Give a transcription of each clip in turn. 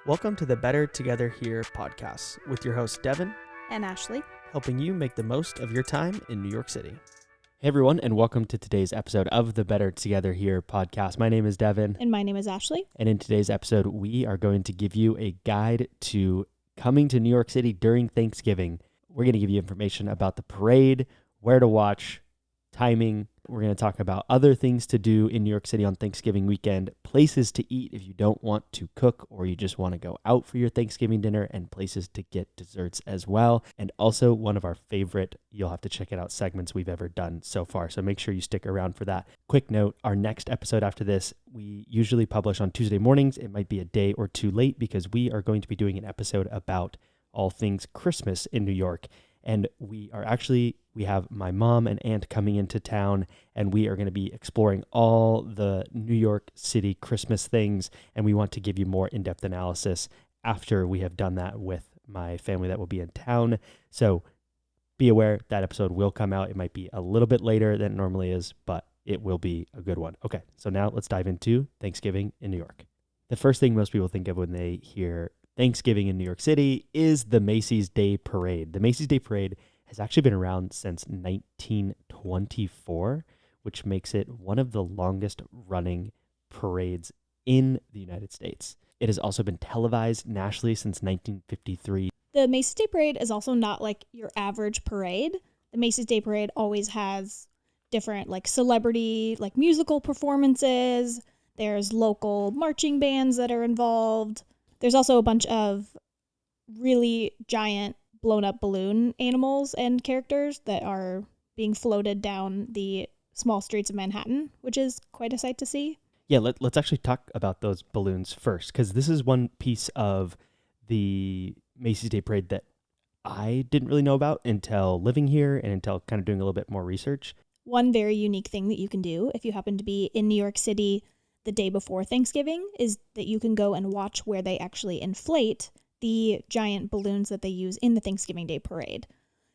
Welcome to the Better Together Here podcast with your hosts Devin and Ashley, helping you make the most of your time in New York City. Hey everyone, and welcome to today's episode of the Better Together Here podcast. My name is Devin. And my name is Ashley. And in today's episode, we are going to give you a guide to coming to New York City during Thanksgiving. We're going to give you information about the parade, where to watch, timing. We're going to talk about other things to do in New York City on Thanksgiving weekend, places to eat if you don't want to cook or you just want to go out for your Thanksgiving dinner, and places to get desserts as well. And also one of our favorite, you'll have to check it out, segments we've ever done so far. So make sure you stick around for that. Quick note, our next episode after this, we usually publish on Tuesday mornings. It might be a day or two late because we are going to be doing an episode about all things Christmas in New York. And we have my mom and aunt coming into town, and we are going to be exploring all the New York City Christmas things. And we want to give you more in-depth analysis after we have done that with my family that will be in town. So be aware that episode will come out. It might be a little bit later than it normally is, but it will be a good one. Okay, so now let's dive into Thanksgiving in New York. The first thing most people think of when they hear Thanksgiving in New York City is the Macy's Day Parade. The Macy's Day Parade has actually been around since 1924, which makes it one of the longest running parades in the United States. It has also been televised nationally since 1953. The Macy's Day Parade is also not like your average parade. The Macy's Day Parade always has different celebrity, musical performances. There's local marching bands that are involved. There's also a bunch of really giant blown up balloon animals and characters that are being floated down the small streets of Manhattan, which is quite a sight to see. Yeah, let's actually talk about those balloons first, because this is one piece of the Macy's Day Parade that I didn't really know about until living here and until kind of doing a little bit more research. One very unique thing that you can do if you happen to be in New York City the day before Thanksgiving is that you can go and watch where they actually inflate the giant balloons that they use in the Thanksgiving Day Parade.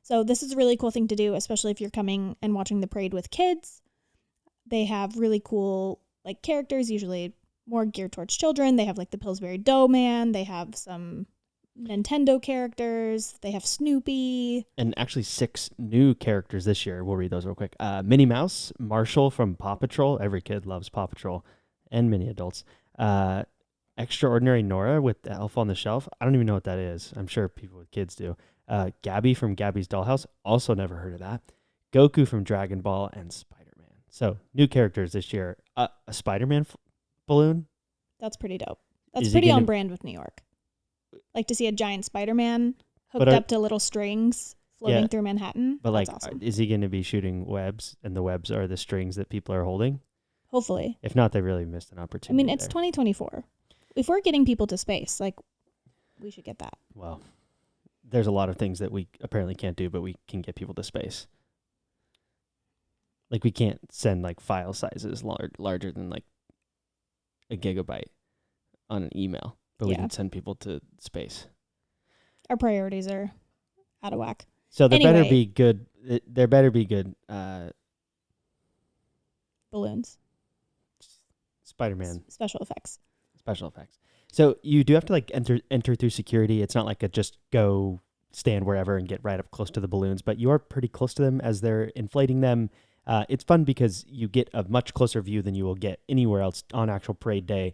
So this is a really cool thing to do, especially if you're coming and watching the parade with kids. They have really cool characters, usually more geared towards children. They have the Pillsbury Doughman. They have some Nintendo characters. They have Snoopy. And actually 6 new characters this year. We'll read those real quick. Minnie Mouse, Marshall from Paw Patrol. Every kid loves Paw Patrol. And many adults. Extraordinary Noorah with the Elf on the Shelf. I don't even know what that is. I'm sure people with kids do. Gabby from Gabby's Dollhouse. Also never heard of that. Goku from Dragon Ball, and Spider-Man. So new characters this year. A Spider-Man balloon. That's pretty dope. That's pretty on brand with New York. To see a giant Spider-Man hooked up to little strings floating through Manhattan. But that's awesome. Is he going to be shooting webs, and the webs are the strings that people are holding? Hopefully. If not, they really missed an opportunity. I mean, it's 2024. If we're getting people to space, we should get that. Well, there's a lot of things that we apparently can't do, but we can get people to space. We can't send file sizes larger than a gigabyte on an email, but we can send people to space. Our priorities are out of whack. So there better be good. There better be good balloons. Spider-Man. Special effects. So you do have to enter through security. It's not a just go stand wherever and get right up close to the balloons, but you are pretty close to them as they're inflating them. It's fun because you get a much closer view than you will get anywhere else on actual parade day.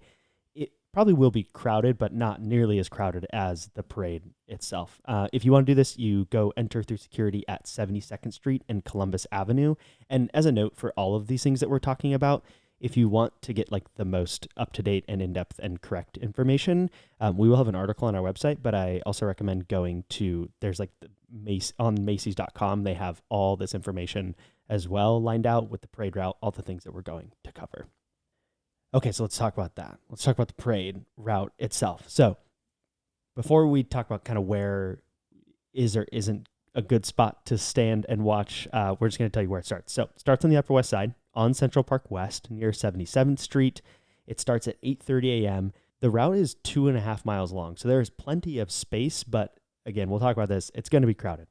It probably will be crowded, but not nearly as crowded as the parade itself. If you want to do this, you go enter through security at 72nd Street and Columbus Avenue. And as a note for all of these things that we're talking about, if you want to get the most up-to-date and in-depth and correct information, we will have an article on our website, but I also recommend going to, there's on Macy's.com, they have all this information as well lined out with the parade route, all the things that we're going to cover. Okay, so let's talk about that. Let's talk about the parade route itself. So before we talk about kind of where is or isn't a good spot to stand and watch, we're just going to tell you where it starts. So it starts on the Upper West Side on Central Park West near 77th Street. It starts at 8:30 a.m. The route is 2.5 miles long, so there is plenty of space, but again, we'll talk about this. It's going to be crowded.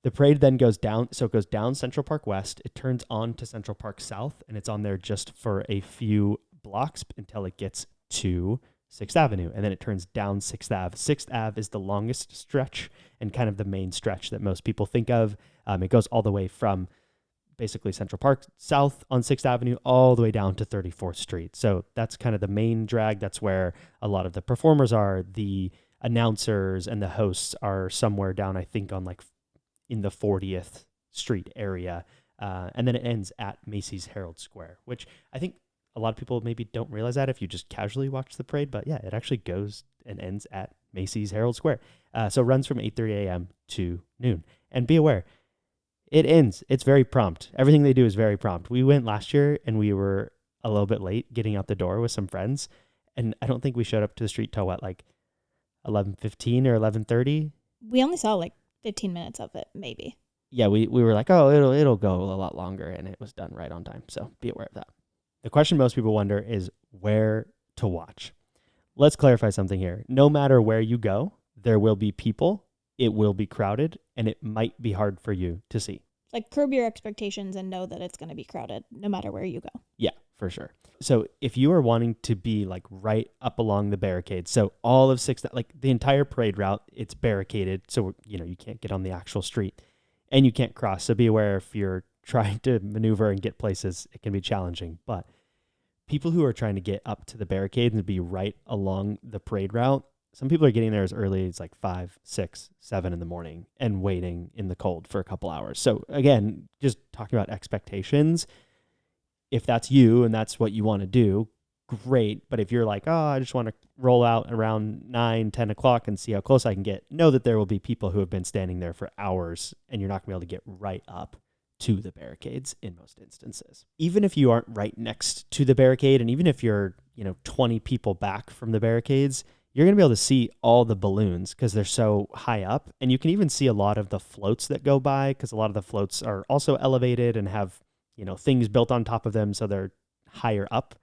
The parade then goes down, so it goes down Central Park West. It turns on to Central Park South, and it's on there just for a few blocks until it gets to 6th Avenue, and then it turns down 6th Ave. 6th Ave is the longest stretch and kind of the main stretch that most people think of. It goes all the way from basically Central Park south on 6th Avenue all the way down to 34th Street. So that's kind of the main drag. That's where a lot of the performers are. The announcers and the hosts are somewhere down, I think, on like in the 40th Street area. And then it ends at Macy's Herald Square, which I think a lot of people maybe don't realize that if you just casually watch the parade. But yeah, it actually goes and ends at Macy's Herald Square. So it runs from 8:30 a.m. to noon. And be aware, it ends. It's very prompt. Everything they do is very prompt. We went last year and we were a little bit late getting out the door with some friends. And I don't think we showed up to the street till what, like 11:15 or 11:30? We only saw like 15 minutes of it, maybe. Yeah, we were like, oh, it'll go a lot longer, and it was done right on time. So be aware of that. The question most people wonder is where to watch. Let's clarify something here. No matter where you go, there will be people, it will be crowded, and it might be hard for you to see. Like, curb your expectations and know that it's going to be crowded no matter where you go. Yeah, for sure. So if you are wanting to be like right up along the barricades, so all of 6th, like the entire parade route, it's barricaded. So, you can't get on the actual street and you can't cross. So be aware if you're trying to maneuver and get places, it can be challenging. But people who are trying to get up to the barricades and be right along the parade route, some people are getting there as early as like 5, 6, 7 in the morning and waiting in the cold for a couple hours. So again, just talking about expectations, if that's you and that's what you want to do, great. But if you're like, oh, I just want to roll out around 9, 10 o'clock and see how close I can get, know that there will be people who have been standing there for hours and you're not going to be able to get right up to the barricades in most instances. Even if you aren't right next to the barricade, and even if you're, 20 people back from the barricades, you're going to be able to see all the balloons because they're so high up. And you can even see a lot of the floats that go by because a lot of the floats are also elevated and have, things built on top of them. So they're higher up.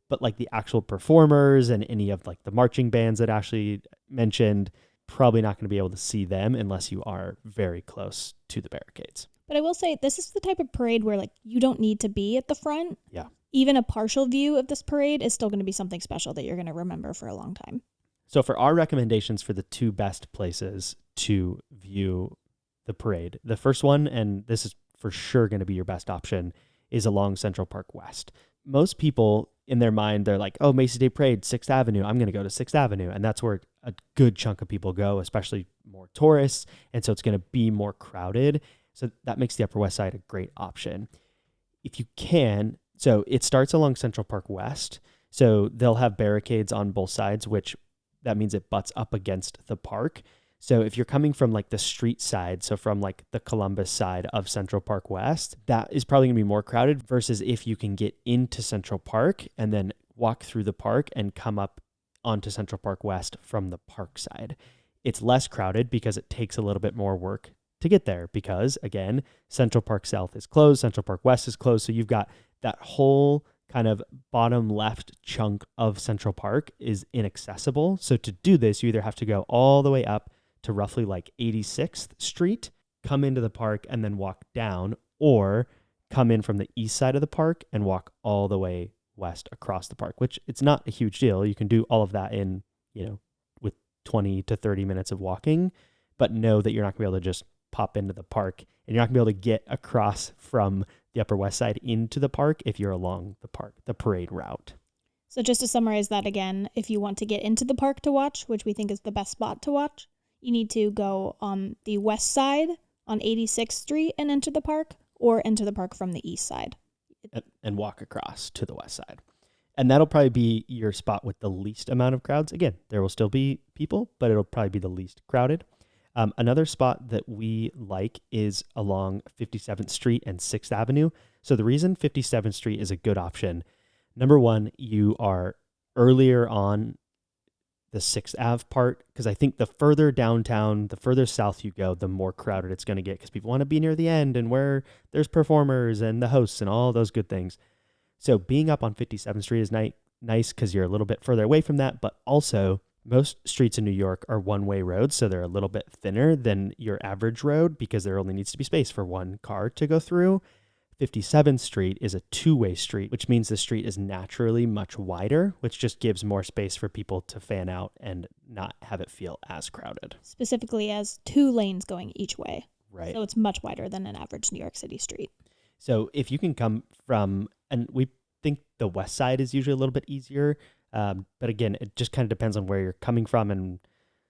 But like the actual performers and any of like the marching bands that Ashley mentioned, probably not going to be able to see them unless you are very close to the barricades. But I will say, this is the type of parade where like you don't need to be at the front. Yeah. Even a partial view of this parade is still going to be something special that you're going to remember for a long time. So for our recommendations for the 2 best places to view the parade, the first one, and this is for sure going to be your best option, is along Central Park West. Most people in their mind, they're like, oh, Macy's Day Parade, 6th Avenue. I'm going to go to 6th Avenue. And that's where a good chunk of people go, especially more tourists. And so it's going to be more crowded. So that makes the Upper West Side a great option. If you can, so it starts along Central Park West. So they'll have barricades on both sides, which that means it butts up against the park. So if you're coming from like the street side, so from like the Columbus side of Central Park West, that is probably going to be more crowded versus if you can get into Central Park and then walk through the park and come up onto Central Park West from the park side. It's less crowded because it takes a little bit more work to get there because, again, Central Park South is closed, Central Park West is closed. So you've got that whole kind of bottom left chunk of Central Park is inaccessible. So to do this, you either have to go all the way up to roughly like 86th Street, come into the park and then walk down, or come in from the east side of the park and walk all the way west across the park, which it's not a huge deal. You can do all of that in, with 20 to 30 minutes of walking, but know that you're not gonna be able to just pop into the park and you're not gonna be able to get across from the Upper West Side into the park if you're along the parade route. So just to summarize that again, if you want to get into the park to watch, which we think is the best spot to watch, you need to go on the west side on 86th Street and enter the park, or enter the park from the east side. And walk across to the west side. And that'll probably be your spot with the least amount of crowds. Again, there will still be people, but it'll probably be the least crowded. Another spot that we like is along 57th Street and 6th Avenue. So the reason 57th Street is a good option, number one, you are earlier on the 6th Ave part, because I think the further downtown, the further south you go, the more crowded it's going to get because people want to be near the end and where there's performers and the hosts and all those good things. So being up on 57th Street is nice because you're a little bit further away from that, but also most streets in New York are one-way roads, so they're a little bit thinner than your average road because there only needs to be space for one car to go through. 57th Street is a two-way street, which means the street is naturally much wider, which just gives more space for people to fan out and not have it feel as crowded. Specifically as 2 lanes going each way. Right. So it's much wider than an average New York City street. So if you can come from, and we think the west side is usually a little bit easier, but again, it just kind of depends on where you're coming from and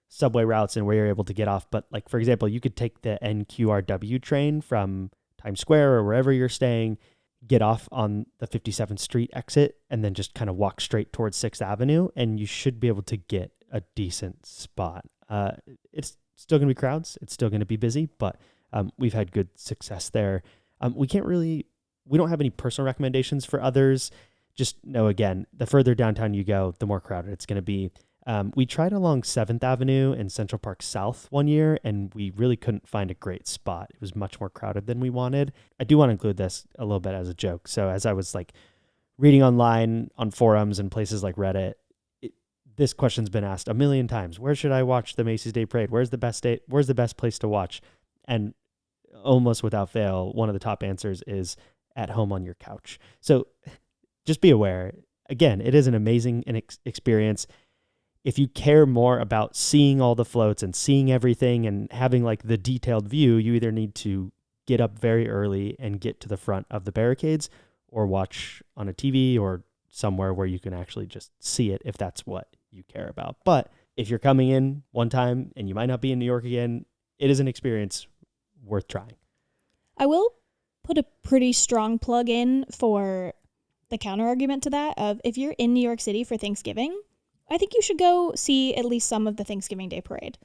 subway routes and where you're able to get off. But like, for example, you could take the NQRW train from Times Square or wherever you're staying, get off on the 57th Street exit, and then just kind of walk straight towards 6th Avenue, and you should be able to get a decent spot. It's still going to be crowds. It's still going to be busy, but we've had good success there. We don't have any personal recommendations for others. Just know, again, the further downtown you go, the more crowded it's going to be. We tried along 7th Avenue and Central Park South one year, and we really couldn't find a great spot. It was much more crowded than we wanted. I do want to include this a little bit as a joke. So as I was like reading online on forums and places like Reddit, this question's been asked a million times. Where should I watch the Macy's Day Parade? Where's the best place to watch? And almost without fail, one of the top answers is at home on your couch. So just be aware. Again, it is an amazing experience. If you care more about seeing all the floats and seeing everything and having like the detailed view, you either need to get up very early and get to the front of the barricades, or watch on a TV or somewhere where you can actually just see it if that's what you care about. But if you're coming in one time and you might not be in New York again, it is an experience worth trying. I will put a pretty strong plug in for the counter argument to that of, if you're in New York City for Thanksgiving, I think you should go see at least some of the Thanksgiving Day Parade.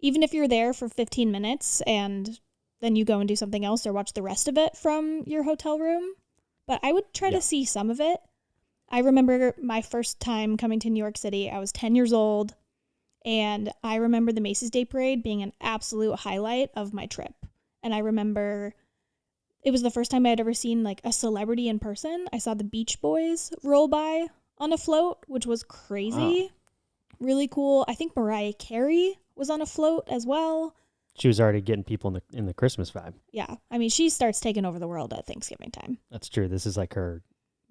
Even if you're there for 15 minutes and then you go and do something else or watch the rest of it from your hotel room. But I would try to see some of it. I remember my first time coming to New York City. I was 10 years old, and I remember the Macy's Day Parade being an absolute highlight of my trip. And I remember it was the first time I had ever seen like a celebrity in person. I saw the Beach Boys roll by on a float, which was crazy. Wow. Really cool. I think Mariah Carey was on a float as well. She was already getting people in the Christmas vibe. Yeah. I mean, she starts taking over the world at Thanksgiving time. That's true. This is like her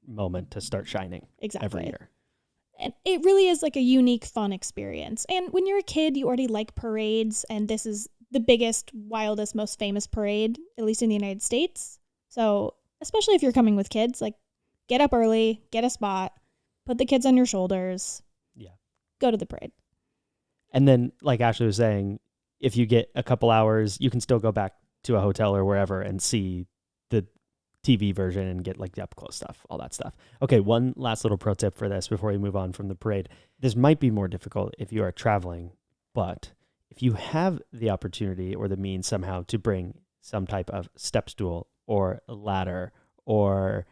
moment to start shining. Exactly. Every year. And it really is like a unique, fun experience. And when you're a kid, you already like parades, and this is the biggest, wildest, most famous parade, at least in the United States. So especially if you're coming with kids, like, get up early, get a spot, put the kids on your shoulders. Yeah. Go to the parade. And then, like Ashley was saying, if you get a couple hours, you can still go back to a hotel or wherever and see the TV version and get like the up close stuff, all that stuff. Okay, one last little pro tip for this before we move on from the parade. This might be more difficult if you are traveling, but if you have the opportunity or the means somehow to bring some type of step stool or a ladder or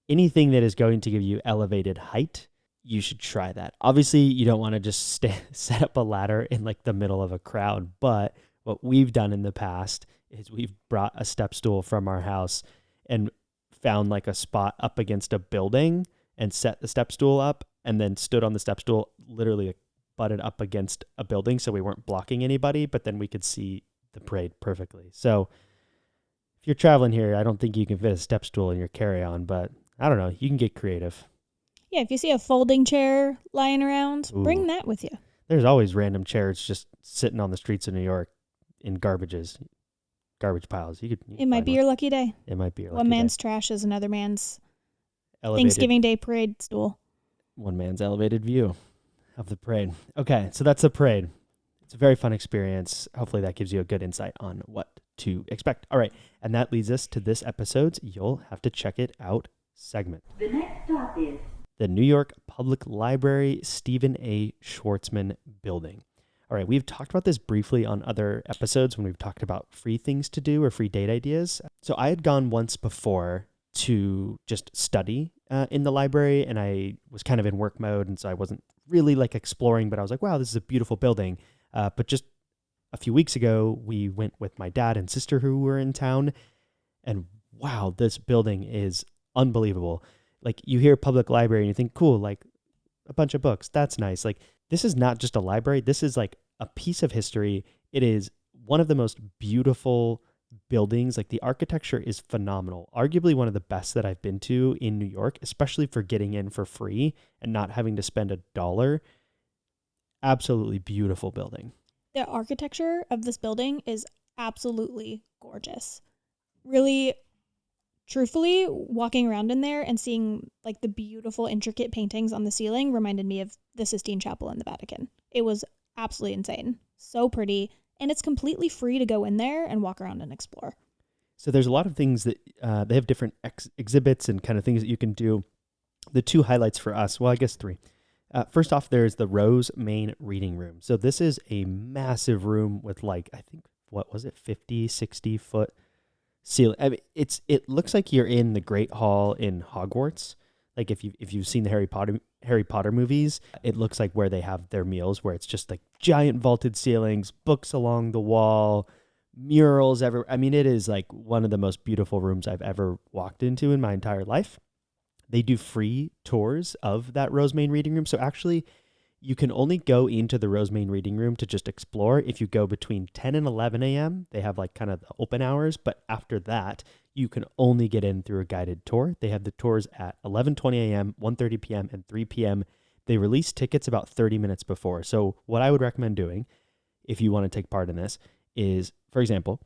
anything that is going to give you elevated height, you should try that. Obviously, you don't want to just set up a ladder in like the middle of a crowd, but what we've done in the past is we've brought a step stool from our house and found like a spot up against a building and set the step stool up and then stood on the step stool, literally butted up against a building so we weren't blocking anybody, but then we could see the parade perfectly. So if you're traveling here, I don't think you can fit a step stool in your carry-on, but I don't know, you can get creative. Yeah, if you see a folding chair lying around, bring that with you. There's always random chairs just sitting on the streets of New York in garbage piles. You it might be your lucky day. It might be your lucky day. One man's trash is another man's elevated Thanksgiving Day parade stool. One man's elevated view of the parade. Okay, so that's the parade. It's a very fun experience. Hopefully that gives you a good insight on what to expect. All right, and that leads us to this episode's You'll Have to Check It Out segment. The next stop is the New York Public Library Stephen A. Schwartzman Building. All right, we've talked about this briefly on other episodes when we've talked about free things to do or free date ideas. So I had gone once before to just study in the library, and I was kind of in work mode, and so I wasn't really like exploring, but I was like, wow, this is a beautiful building. But just a few weeks ago, we went with my dad and sister who were in town, and wow, this building is unbelievable. Like, you hear public library and you think, cool, like a bunch of books. That's nice. Like, this is not just a library. This is like a piece of history. It is one of the most beautiful buildings, like the architecture is phenomenal. Arguably one of the best that I've been to in New York, especially for getting in for free and not having to spend $1. Absolutely beautiful building. The architecture of this building is absolutely gorgeous. Really, truthfully, walking around in there and seeing like the beautiful, intricate paintings on the ceiling reminded me of the Sistine Chapel in the Vatican. It was absolutely insane. So pretty. And it's completely free to go in there and walk around and explore. So there's a lot of things that they have different exhibits and kind of things that you can do. The two highlights for us, well, I guess three. First off, there's the Rose Main Reading Room. So this is a massive room with like, I think, what was it, 50, 60 foot ceiling. I mean, it looks like you're in the Great Hall in Hogwarts. Like if you've seen the Harry Potter movies, it looks like where they have their meals, where it's just like giant vaulted ceilings, books along the wall, murals everywhere. I mean, it is like one of the most beautiful rooms I've ever walked into in my entire life. They do free tours of that Rosemain Reading Room. So actually, you can only go into the Rosemain Reading Room to just explore if you go between 10 and 11 a.m. They have like kind of the open hours, but after that, you can only get in through a guided tour. They have the tours at 11:20 a.m., 1:30 p.m., and 3 p.m. They release tickets about 30 minutes before. So what I would recommend doing if you want to take part in this is, for example,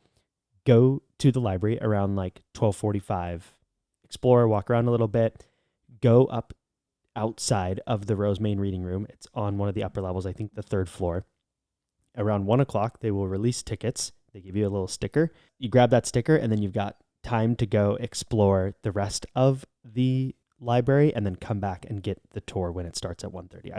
go to the library around like 12:45, explore, walk around a little bit, go up outside of the Rosemain Reading Room. It's on one of the upper levels, I think the third floor. Around 1 o'clock, they will release tickets. They give you a little sticker. You grab that sticker, and then you've got time to go explore the rest of the library and then come back and get the tour when it starts at 1:30.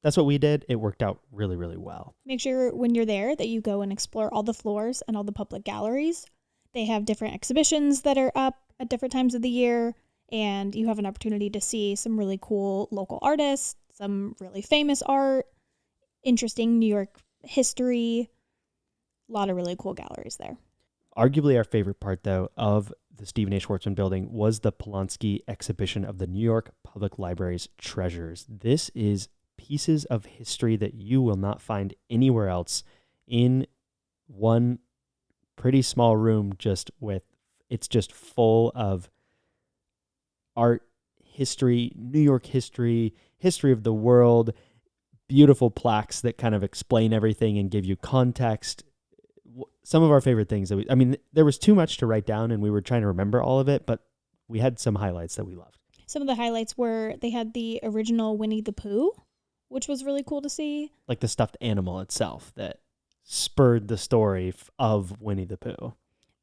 That's what we did. It worked out really, really well. Make sure when you're there that you go and explore all the floors and all the public galleries. They have different exhibitions that are up at different times of the year, and you have an opportunity to see some really cool local artists, some really famous art, interesting New York history, a lot of really cool galleries there. Arguably our favorite part, though, of the Stephen A. Schwarzman building was the Polanski exhibition of the New York Public Library's treasures. This is pieces of history that you will not find anywhere else in one pretty small room, it's just full of art, history, New York history, history of the world, beautiful plaques that kind of explain everything and give you context. Some of our favorite things there was too much to write down and we were trying to remember all of it, but we had some highlights that we loved. Some of the highlights were they had the original Winnie the Pooh, which was really cool to see. Like the stuffed animal itself that spurred the story of Winnie the Pooh.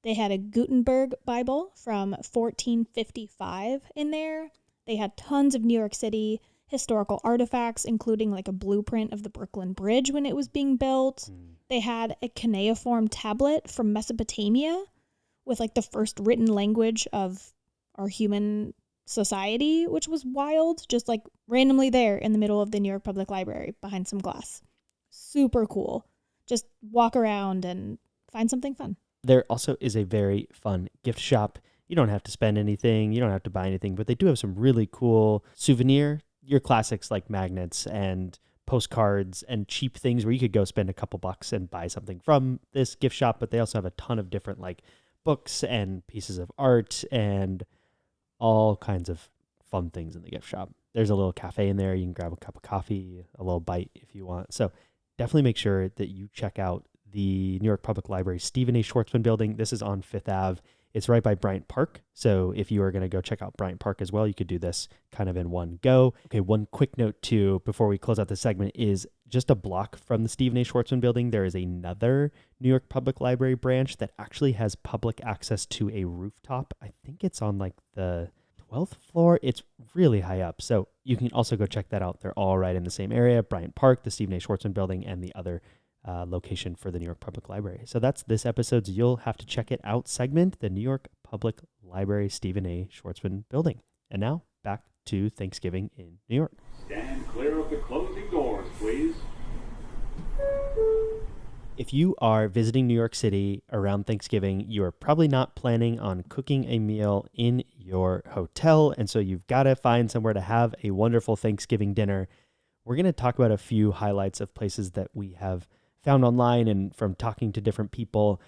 They had a Gutenberg Bible from 1455 in there. They had tons of New York City historical artifacts, including like a blueprint of the Brooklyn Bridge when it was being built. They had a cuneiform tablet from Mesopotamia with like the first written language of our human society, which was wild, just like randomly there in the middle of the New York Public Library behind some glass. Super cool. Just walk around and find something fun. There also is a very fun gift shop. You don't have to spend anything. You don't have to buy anything, but they do have some really cool your classics like magnets and postcards and cheap things where you could go spend a couple bucks and buy something from this gift shop. But they also have a ton of different like books and pieces of art and all kinds of fun things in the gift shop. There's a little cafe in there. You can grab a cup of coffee, a little bite if you want. So definitely make sure that you check out the New York Public Library Stephen A. Schwarzman building. This is on Fifth Ave. It's right by Bryant Park. So if you are going to go check out Bryant Park as well, you could do this kind of in one go. Okay, one quick note too, before we close out the segment, is just a block from the Stephen A. Schwarzman building, there is another New York Public Library branch that actually has public access to a rooftop. I think it's on like the 12th floor. It's really high up. So you can also go check that out. They're all right in the same area, Bryant Park, the Stephen A. Schwarzman building, and the other location for the New York Public Library. So that's this episode's You'll Have to Check It Out segment, the New York Public Library Stephen A. Schwarzman building. And now back to Thanksgiving in New York. Stand clear of the closing doors, please. If you are visiting New York City around Thanksgiving, you are probably not planning on cooking a meal in your hotel, and so you've got to find somewhere to have a wonderful Thanksgiving dinner. We're going to talk about a few highlights of places that we have found online and from talking to different people.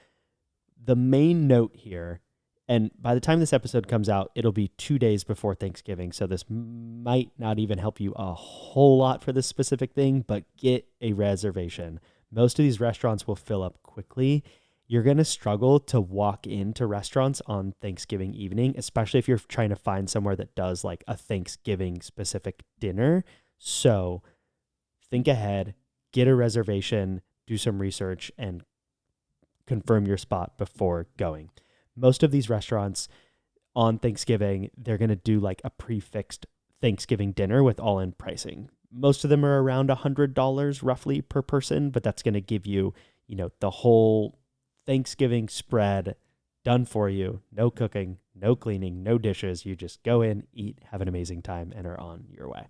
the main note here, and by the time this episode comes out, it'll be 2 days before Thanksgiving, so this might not even help you a whole lot for this specific thing, but get a reservation. Most of these restaurants will fill up quickly. You're going to struggle to walk into restaurants on Thanksgiving evening, especially if you're trying to find somewhere that does like a Thanksgiving specific dinner. So think ahead, get a reservation, do some research, and confirm your spot before going. Most of these restaurants on Thanksgiving, they're going to do like a prefixed Thanksgiving dinner with all-in pricing. Most of them are around $100 roughly per person, but that's going to give you, the whole Thanksgiving spread done for you. No cooking, no cleaning, no dishes. You just go in, eat, have an amazing time, and are on your way.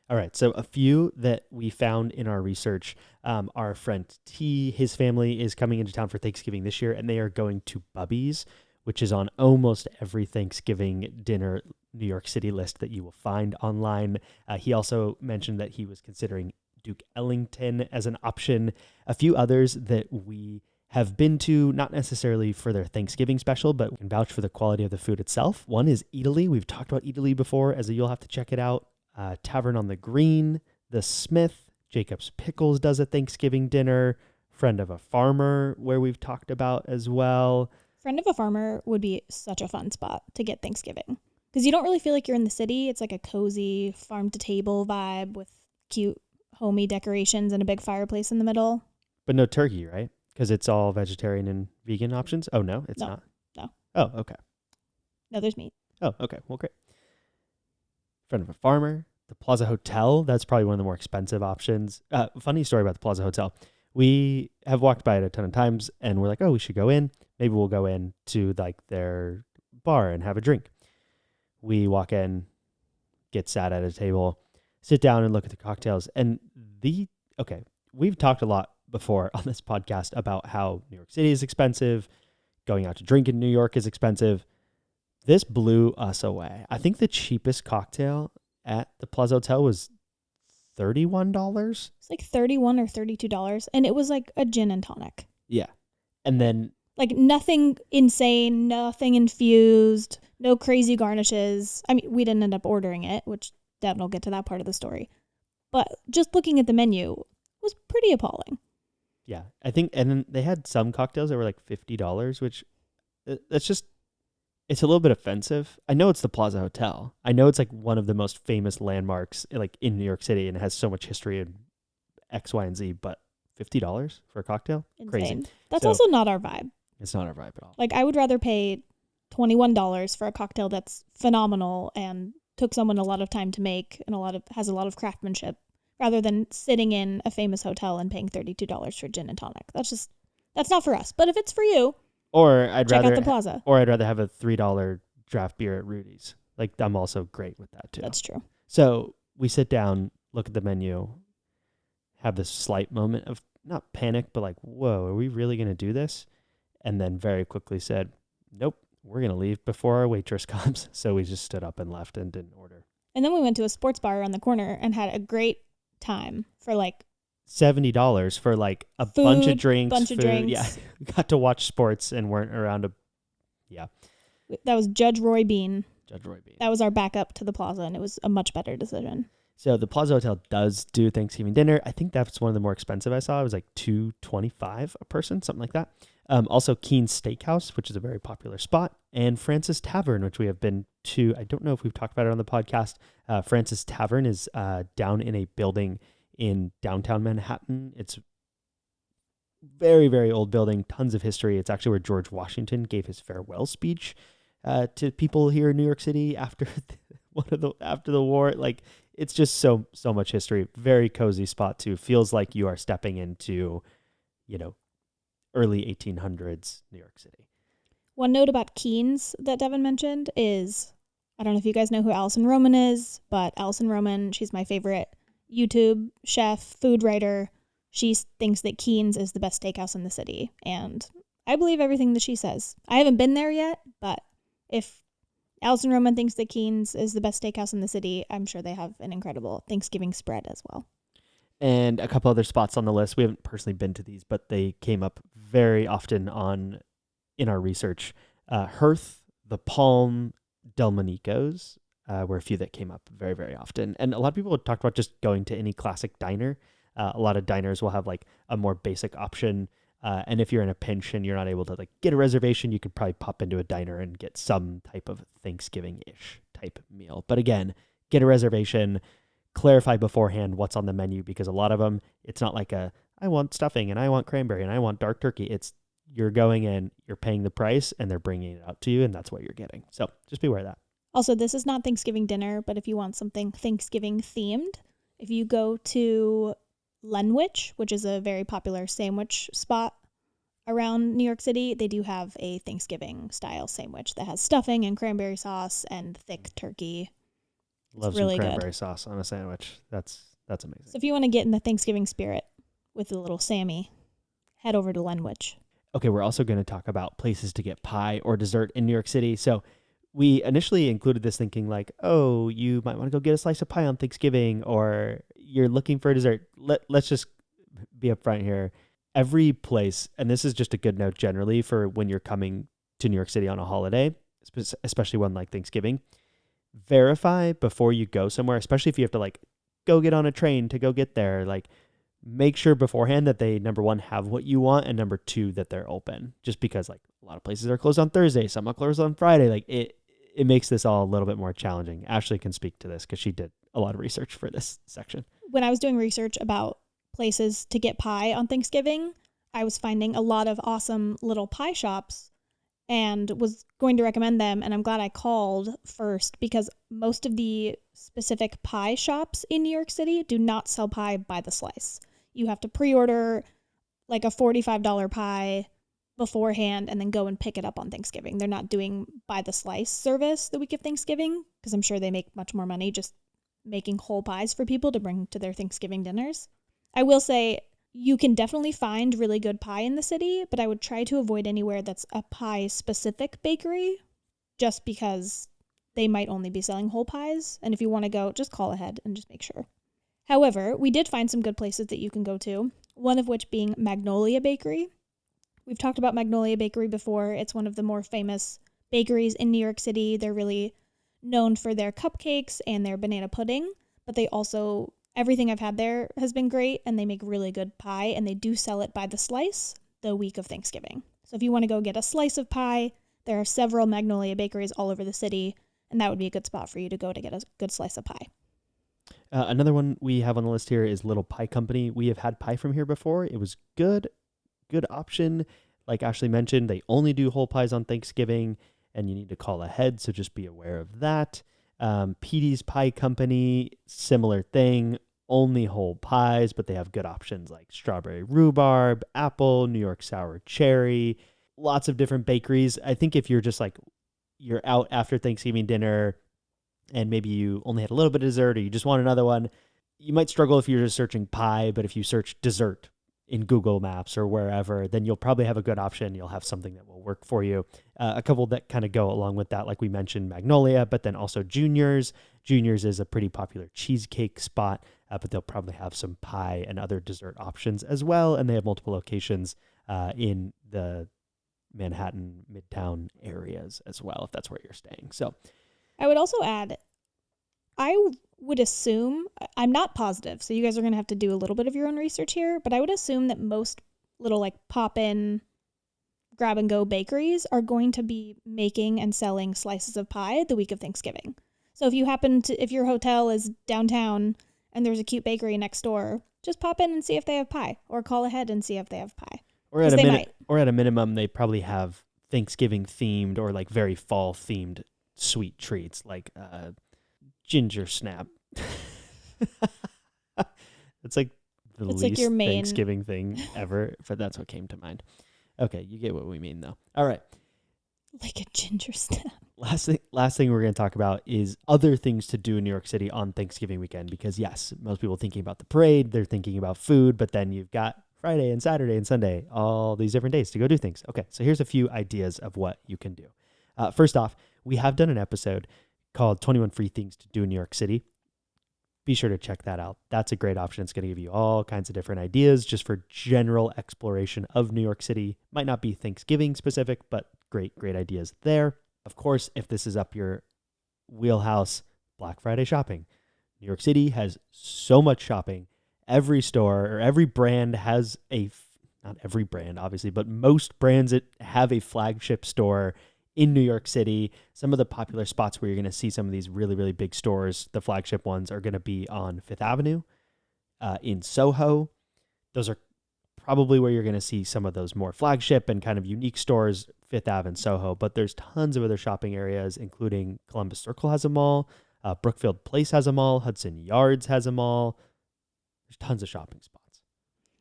All right, so a few that we found in our research, our friend T, his family is coming into town for Thanksgiving this year, and they are going to Bubby's, which is on almost every Thanksgiving dinner New York City list that you will find online. He also mentioned that he was considering Duke Ellington as an option. A few others that we have been to, not necessarily for their Thanksgiving special, but we can vouch for the quality of the food itself. One is Italy. We've talked about Italy before, as you'll have to check it out. Tavern on the Green, The Smith, Jacob's Pickles does a Thanksgiving dinner, Friend of a Farmer, where we've talked about as well. Friend of a Farmer would be such a fun spot to get Thanksgiving, because you don't really feel like you're in the city. It's like a cozy farm-to-table vibe with cute, homey decorations and a big fireplace in the middle. But no turkey, right? Because it's all vegetarian and vegan options? Oh, no, it's not? No. Oh, okay. No, there's meat. Oh, okay. Well, great. Friend of a Farmer, the Plaza Hotel. That's probably one of the more expensive options. Funny story about the Plaza Hotel. We have walked by it a ton of times, and we're like, oh, we should go in. Maybe we'll go in to like their bar and have a drink. We walk in, get sat at a table, sit down and look at the cocktails. And we've talked a lot before on this podcast about how New York City is expensive. Going out to drink in New York is expensive. This blew us away. I think the cheapest cocktail at the Plaza Hotel was $31. It's like $31 or $32, and it was like a gin and tonic. Yeah. And then like nothing insane, nothing infused, no crazy garnishes. I mean, we didn't end up ordering it, which Devin will get to that part of the story. But just looking at the menu was pretty appalling. Yeah, I think, and then they had some cocktails that were like $50, which it's a little bit offensive. I know it's the Plaza Hotel. I know it's like one of the most famous landmarks like in New York City, and it has so much history and X, Y, and Z, but $50 for a cocktail? Insane. Crazy. That's also not our vibe. It's not our vibe at all. Like, I would rather pay $21 for a cocktail that's phenomenal and took someone a lot of time to make and has a lot of craftsmanship, rather than sitting in a famous hotel and paying $32 for gin and tonic. That's not for us. But if it's for you, or I'd check rather out the Plaza. Or I'd rather have a $3 draft beer at Rudy's. Like, I'm also great with that too. That's true. So we sit down, look at the menu, have this slight moment of not panic, but like, whoa, are we really going to do this? And then very quickly said, nope, we're going to leave before our waitress comes. So we just stood up and left and didn't order. And then we went to a sports bar around the corner and had a great time for like $70 for like a food, bunch of drinks. Yeah. We got to watch sports and weren't around That was Judge Roy Bean. Judge Roy Bean. That was our backup to the Plaza, and it was a much better decision. So the Plaza Hotel does do Thanksgiving dinner. I think that's one of the more expensive I saw. It was like $225 a person, something like that. Also Keen's Steakhouse, which is a very popular spot, and Francis Tavern, which we have been to. I don't know if we've talked about it on the podcast. Francis Tavern is down in a building in downtown Manhattan. It's very, very old building, tons of history. It's actually where George Washington gave his farewell speech to people here in New York City after the war. Like, it's just so much history. Very cozy spot too. Feels like you are stepping into, early 1800s New York City. One note about Keen's that Devin mentioned is, I don't know if you guys know who Allison Roman is, but Allison Roman, she's my favorite YouTube chef, food writer. She thinks that Keen's is the best steakhouse in the city, and I believe everything that she says. I haven't been there yet, but if Allison Roman thinks that Keen's is the best steakhouse in the city, I'm sure they have an incredible Thanksgiving spread as well. And a couple other spots on the list. We haven't personally been to these, but they came up very often on in our research. Hearth, the Palm, Delmonico's were a few that came up very, very often. And a lot of people talked about just going to any classic diner. A lot of diners will have like a more basic option. And if you're in a pinch and you're not able to like get a reservation, you could probably pop into a diner and get some type of Thanksgiving-ish type meal. But again, get a reservation, clarify beforehand what's on the menu, because a lot of them, it's not like I want stuffing and I want cranberry and I want dark turkey. It's you're going in, you're paying the price, and they're bringing it out to you, and that's what you're getting. So just be aware of that. Also, this is not Thanksgiving dinner, but if you want something Thanksgiving themed, if you go to Lenwich, which is a very popular sandwich spot around New York City, they do have a Thanksgiving style sandwich that has stuffing and cranberry sauce and thick turkey. Love really some cranberry good. sauce on a sandwich. That's amazing. So if you want to get in the Thanksgiving spirit with a little Sammy, head over to Lenwich. Okay, we're also going to talk about places to get pie or dessert in New York City. So we initially included this thinking like, oh, you might want to go get a slice of pie on Thanksgiving, or you're looking for a dessert. Let's just be upfront here. Every place, and this is just a good note generally for when you're coming to New York City on a holiday, especially one like Thanksgiving, verify before you go somewhere, especially if you have to like go get on a train to go get there. Like, make sure beforehand that they, number one, have what you want, and number two, that they're open. Just because like a lot of places are closed on Thursday, some are closed on Friday. Like it makes this all a little bit more challenging. Ashley can speak to this because she did a lot of research for this section. When I was doing research about places to get pie on Thanksgiving, I was finding a lot of awesome little pie shops and was going to recommend them. And I'm glad I called first, because most of the specific pie shops in New York City do not sell pie by the slice. You have to pre-order like a $45 pie beforehand and then go and pick it up on Thanksgiving. They're not doing by the slice service the week of Thanksgiving, because I'm sure they make much more money just making whole pies for people to bring to their Thanksgiving dinners. I will say you can definitely find really good pie in the city, but I would try to avoid anywhere that's a pie-specific bakery, just because they might only be selling whole pies. And if you want to go, just call ahead and just make sure. However, we did find some good places that you can go to, one of which being Magnolia Bakery. We've talked about Magnolia Bakery before. It's one of the more famous bakeries in New York City. They're really known for their cupcakes and their banana pudding, but they also, everything I've had there has been great, and they make really good pie, and they do sell it by the slice the week of Thanksgiving. So if you want to go get a slice of pie, there are several Magnolia bakeries all over the city, and that would be a good spot for you to go to get a good slice of pie. Another one we have on the list here is Little Pie Company. We have had pie from here before. It was good option. Like Ashley mentioned, they only do whole pies on Thanksgiving, and you need to call ahead, so just be aware of that. Petey's Pie Company, similar thing, only whole pies, but they have good options like strawberry rhubarb, apple, New York sour cherry, lots of different bakeries. I think if you're just like, you're out after Thanksgiving dinner and maybe you only had a little bit of dessert, or you just want another one, you might struggle if you're just searching pie, but if you search dessert in Google Maps or wherever, then you'll probably have a good option. You'll have something that will work for you. A couple that kind of go along with that, like we mentioned, Magnolia, but then also Junior's. Junior's is a pretty popular cheesecake spot, but they'll probably have some pie and other dessert options as well. And they have multiple locations in the Manhattan, Midtown areas as well, if that's where you're staying. So I would also add, I would assume, I'm not positive, so you guys are going to have to do a little bit of your own research here, but I would assume that most little like pop-in, grab-and-go bakeries are going to be making and selling slices of pie the week of Thanksgiving. So if your hotel is downtown and there's a cute bakery next door, just pop in and see if they have pie, or call ahead and see if they have pie. Or at a minimum, they probably have Thanksgiving-themed or like very fall-themed sweet treats, like ginger snap. It's like the It's least like your main Thanksgiving thing ever, but that's what came to mind. Okay, you get what we mean though. All right. Like a ginger snap. Last thing we're going to talk about is other things to do in New York City on Thanksgiving weekend, because yes, most people thinking about the parade, they're thinking about food, but then you've got Friday and Saturday and Sunday, all these different days to go do things. Okay, so here's a few ideas of what you can do. First off, we have done an episode called 21 Free Things to Do in New York City. be sure to check that out. That's a great option. It's going to give you all kinds of different ideas just for general exploration of New York City. Might not be Thanksgiving specific, but great ideas there. Of course, if this is up your wheelhouse, Black Friday shopping. New York City has so much shopping. Every store or every brand has not every brand, obviously, but most brands that have a flagship store in New York City. Some of the popular spots where you're going to see some of these really, really big stores, the flagship ones, are going to be on Fifth Avenue, in Soho. Those are probably where you're going to see some of those more flagship and kind of unique stores, Fifth Ave and Soho. But there's tons of other shopping areas, including Columbus Circle has a mall, Brookfield Place has a mall, Hudson Yards has a mall. There's tons of shopping spots.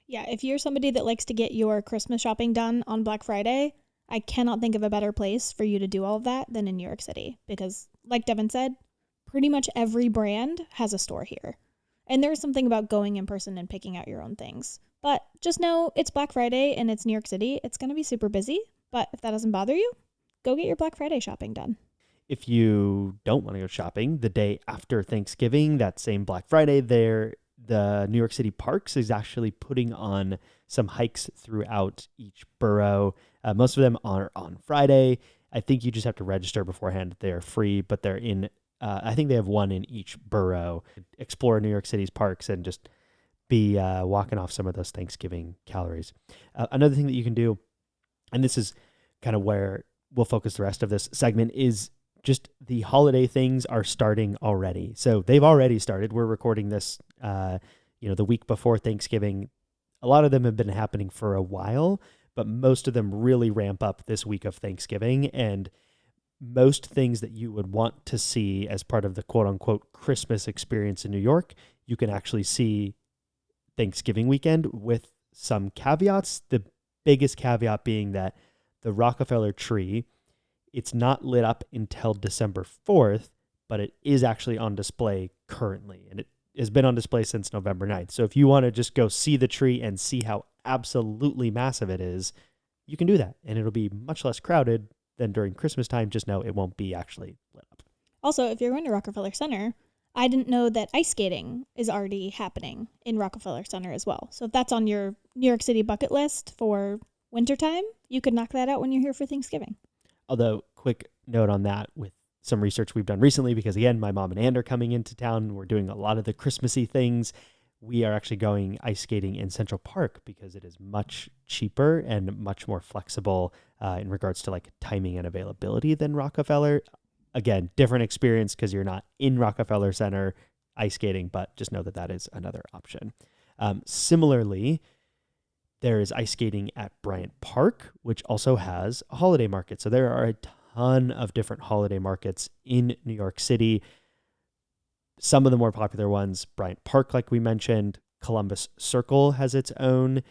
Yeah, if you're somebody that likes to get your Christmas shopping done on Black Friday, I cannot think of a better place for you to do all of that than in New York City. Because, like Devin said, pretty much every brand has a store here. And there's something about going in person and picking out your own things. But just know it's Black Friday and it's New York City. It's going to be super busy. But if that doesn't bother you, go get your Black Friday shopping done. If you don't want to go shopping, the day after Thanksgiving, that same Black Friday, the New York City Parks is actually putting on some hikes throughout each borough. Most of them are on Friday. I think you just have to register beforehand. They're free, but they're in, I think they have one in each borough. Explore New York City's parks and just be walking off some of those Thanksgiving calories. Another thing that you can do, and this is kind of where we'll focus the rest of this segment, is just the holiday things are starting already. So they've already started. We're recording this, the week before Thanksgiving. A lot of them have been happening for a while, but most of them really ramp up this week of Thanksgiving. And most things that you would want to see as part of the quote unquote Christmas experience in New York, you can actually see Thanksgiving weekend, with some caveats. The biggest caveat being that the Rockefeller tree, it's not lit up until December 4th, but it is actually on display currently. And it has been on display since November 9th. So if you want to just go see the tree and see how absolutely massive it is, you can do that. And it'll be much less crowded than during Christmas time. Just know it won't be actually lit up. Also, if you're going to Rockefeller Center, I didn't know that ice skating is already happening in Rockefeller Center as well. So if that's on your New York City bucket list for wintertime, you could knock that out when you're here for Thanksgiving. Although, quick note on that, with some research we've done recently, because again, my mom and Ann are coming into town. We're doing a lot of the Christmassy things. We are actually going ice skating in Central Park because it is much cheaper and much more flexible in regards to like timing and availability than Rockefeller. Again, different experience because you're not in Rockefeller Center ice skating, but just know that that is another option. Similarly, there is ice skating at Bryant Park, which also has a holiday market. So there are a ton of different holiday markets in New York City. Some of the more popular ones, Bryant Park, like we mentioned, Columbus Circle has its own,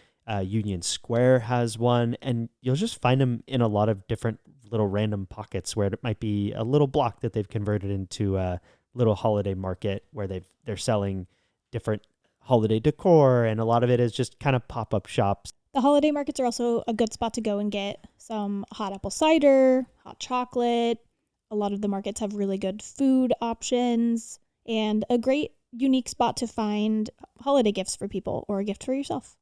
Union Square has one, and you'll just find them in a lot of different little random pockets where it might be a little block that they've converted into a little holiday market where they're selling different holiday decor, and a lot of it is just kind of pop-up shops. The holiday markets are also a good spot to go and get some hot apple cider, hot chocolate. A lot of the markets have really good food options and a great unique spot to find holiday gifts for people or a gift for yourself.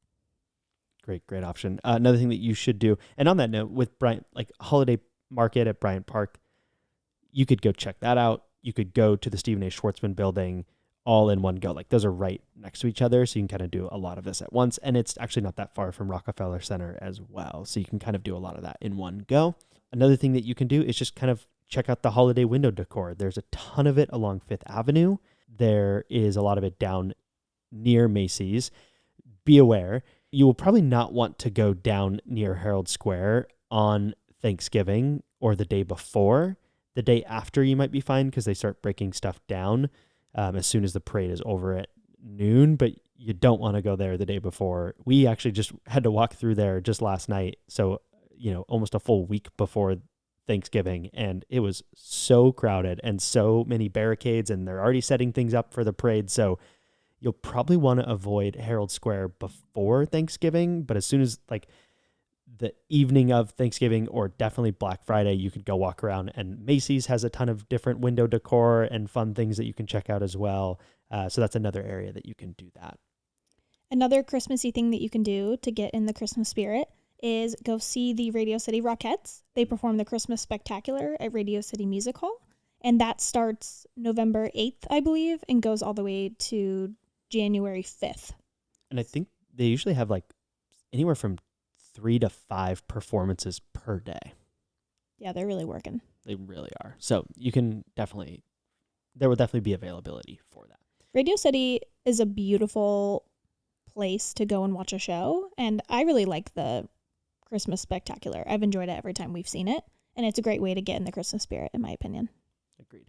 Great option. Another thing that you should do, and on that note, with Bryant, like holiday market at Bryant Park, you could go check that out. You could go to the Stephen A. Schwartzman building all in one go. Like those are right next to each other, so you can kind of do a lot of this at once. And it's actually not that far from Rockefeller Center as well, so you can kind of do a lot of that in one go. Another thing that you can do is just kind of check out the holiday window decor. There's a ton of it along Fifth Avenue. There is a lot of it down near Macy's. Be aware, you will probably not want to go down near Herald Square on Thanksgiving or the day before. The day after you might be fine because they start breaking stuff down as soon as the parade is over at noon, but you don't want to go there the day before. We actually just had to walk through there just last night. So, almost a full week before Thanksgiving, and it was so crowded and so many barricades, and they're already setting things up for the parade. So you'll probably want to avoid Herald Square before Thanksgiving, but as soon as like the evening of Thanksgiving or definitely Black Friday, you could go walk around, and Macy's has a ton of different window decor and fun things that you can check out as well. So that's another area that you can do that. Another Christmassy thing that you can do to get in the Christmas spirit is go see the Radio City Rockettes. They perform the Christmas Spectacular at Radio City Music Hall, and that starts November 8th, I believe, and goes all the way to January 5th. And I think they usually have like anywhere from 3 to 5 performances per day. Yeah, they're really working. They really are. So you can there will definitely be availability for that. Radio City is a beautiful place to go and watch a show, and I really like the Christmas Spectacular. I've enjoyed it every time we've seen it, and it's a great way to get in the Christmas spirit, in my opinion. Agreed.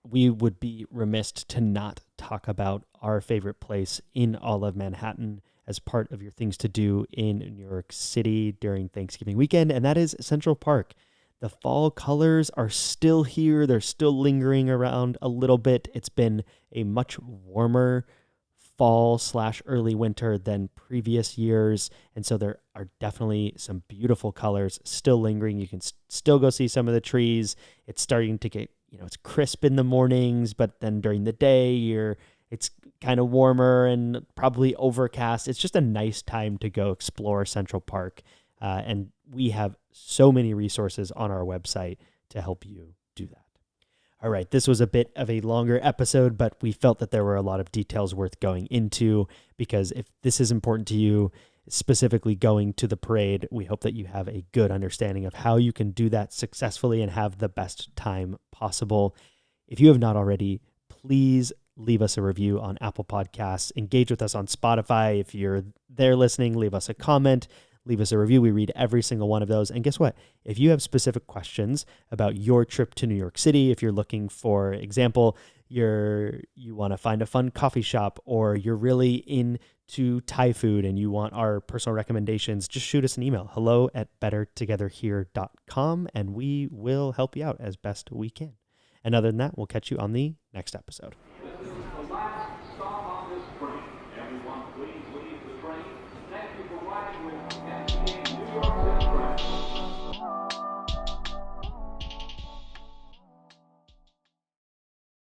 We would be remiss to not talk about our favorite place in all of Manhattan as part of your things to do in New York City during Thanksgiving weekend, and that is Central Park. The fall colors are still here. They're still lingering around a little bit. It's been a much warmer fall/early winter than previous years, and so there are definitely some beautiful colors still lingering. You can still go see some of the trees. It's starting to get, it's crisp in the mornings, but then during the day it's kind of warmer and probably overcast. It's just a nice time to go explore Central Park, and we have so many resources on our website to help you do that. All right, this was a bit of a longer episode, but we felt that there were a lot of details worth going into, because if this is important to you, specifically going to the parade, we hope that you have a good understanding of how you can do that successfully and have the best time possible. If you have not already, please leave us a review on Apple Podcasts. Engage with us on Spotify. If you're there listening, leave us a comment. Leave us a review. We read every single one of those. And guess what? If you have specific questions about your trip to New York City, if you're looking for example, you want to find a fun coffee shop, or you're really into Thai food and you want our personal recommendations, just shoot us an email, hello@bettertogetherhere.com, and we will help you out as best we can. And other than that, we'll catch you on the next episode. This is the last stop on this train. Everyone, please leave the train. Thank you for riding with us.